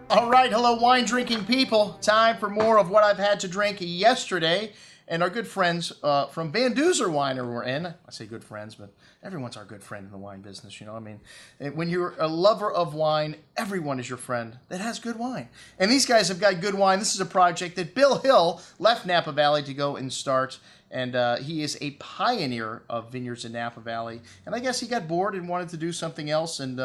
All right, hello wine drinking people. Time for more of what I've had to drink yesterday. And our good friends from Duzer Winery were in. I say good friends, but everyone's our good friend in the wine business, you know. I mean, when you're a lover of wine, everyone is your friend that has good wine. And these guys have got good wine. This is a project that Bill Hill left Napa Valley to go and start. And he is a pioneer of vineyards in Napa Valley. And I guess he got bored and wanted to do something else. And,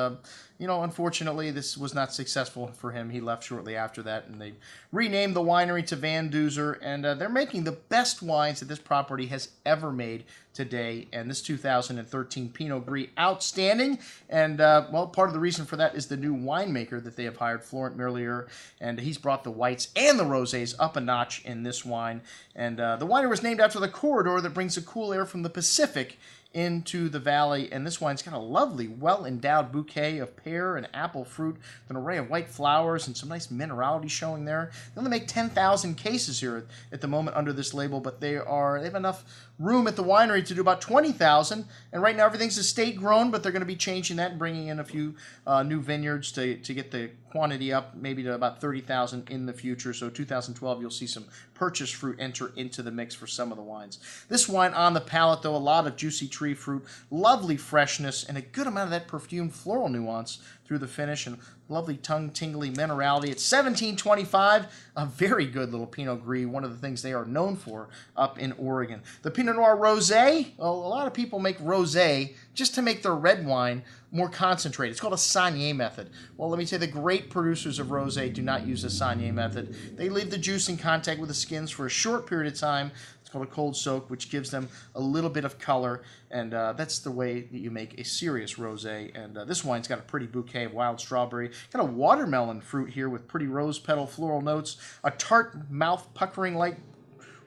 you know, unfortunately, this was not successful for him. He left shortly after that. And they renamed the winery to Duzer. And they're making the best wines that this property has ever made today. And this 2013 Pinot Gris, outstanding. And, well, part of the reason for that is the new winemaker that they have hired, Florent Merlier. And he's brought the whites and the rosés up a notch in this wine. And the winery was named after the corridor that brings the cool air from the Pacific into the valley, and this wine's got a lovely, well-endowed bouquet of pear and apple fruit, an array of white flowers, and some nice minerality showing there. They only make 10,000 cases here at the moment under this label, but they have enough room at the winery to do about 20,000, and right now everything's estate grown, but they're going to be changing that and bringing in a few new vineyards to get the quantity up, maybe to about 30,000 in the future. So 2012, you'll see some purchased fruit enter into the mix for some of the wines. This wine on the palate, though, a lot of juicy tree fruit, lovely freshness, and a good amount of that perfumed floral nuance through the finish, and lovely tongue-tingly minerality. It's $17.25, a very good little Pinot Gris, one of the things they are known for up in Oregon. The Pinot Noir Rosé, well, a lot of people make rosé just to make their red wine more concentrated. It's called a Saignée method. Well, let me tell you, the great producers of rosé do not use the Saignée method. They leave the juice in contact with the skins for a short period of time. It's called a cold soak, which gives them a little bit of color, and that's the way that you make a serious rosé. And this wine's got a pretty bouquet of wild strawberry, got a watermelon fruit here with pretty rose petal floral notes, a tart, mouth puckering like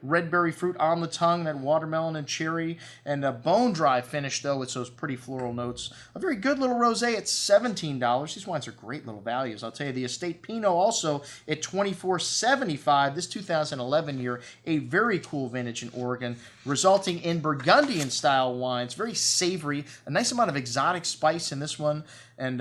red berry fruit on the tongue, that watermelon and cherry, and a bone dry finish, though, with those pretty floral notes. A very good little rosé at $17. These wines are great little values. I'll tell you, the Estate Pinot also at $24.75. This 2011 year, a very cool vintage in Oregon, resulting in Burgundian style wines, very savory, a nice amount of exotic spice in this one, and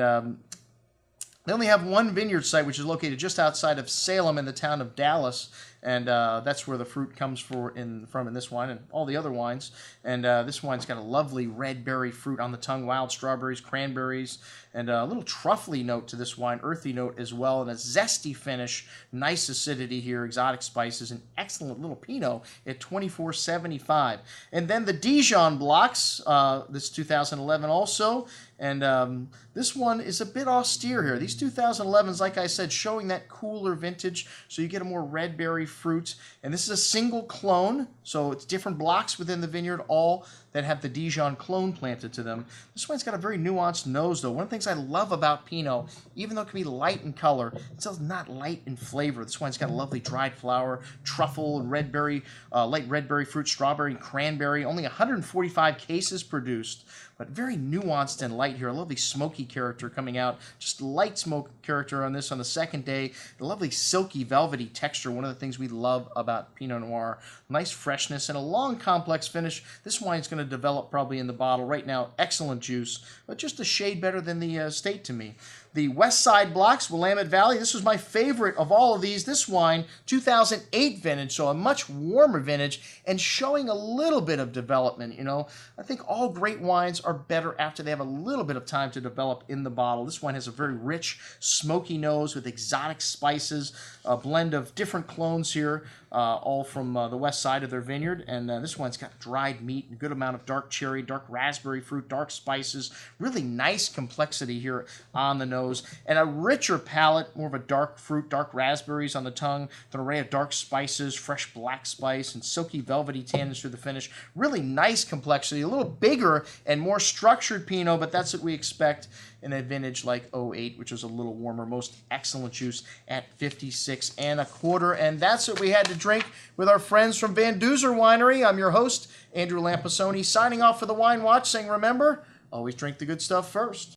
they only have one vineyard site, which is located just outside of Salem in the town of Dallas, and that's where the fruit comes from in this wine and all the other wines. And this wine's got a lovely red berry fruit on the tongue, wild strawberries, cranberries, and a little truffly note to this wine, earthy note as well, and a zesty finish, nice acidity here, exotic spices, an excellent little Pinot at $24.75. And then the Dijon blocks, this 2011 also, and this one is a bit austere here. These 2011s, like I said, showing that cooler vintage, so you get a more red berry fruit. And this is a single clone, so it's different blocks within the vineyard, all that have the Dijon clone planted to them. This one's got a very nuanced nose, though. One of the things I love about Pinot, even though it can be light in color, it's still not light in flavor. This one's got a lovely dried flower, truffle, and red berry, light red berry fruit, strawberry, and cranberry. Only 145 cases produced, but very nuanced and light here. A lovely smoky character coming out. Just light smoke character on this on the second day. A lovely silky, velvety texture. One of the things we love about Pinot Noir. Nice freshness and a long, complex finish. This wine's going to develop probably in the bottle. Right now, excellent juice, but just a shade better than the Estate to me. The West Side blocks, Willamette Valley. This was my favorite of all of these. This wine, 2008 vintage, so a much warmer vintage and showing a little bit of development. You know, I think all great wines are better after they have a little bit of time to develop in the bottle. This wine has a very rich, smoky nose with exotic spices, a blend of different clones here, all from the west side of their vineyard. And this one's got dried meat, a good amount of dark cherry, dark raspberry fruit, dark spices, really nice complexity here on the nose, and a richer palate, more of a dark fruit, dark raspberries on the tongue, an array of dark spices, fresh black spice, and silky velvety tannins through the finish. Really nice complexity, a little bigger and more structured Pinot, but that's what we expect in a vintage like 08, which was a little warmer. Most excellent juice at 56 1/4. And that's what we had to drink with our friends from Duzer Winery. I'm your host, Andrew Lampasoni, signing off for the Wine Watch, saying remember, always drink the good stuff first.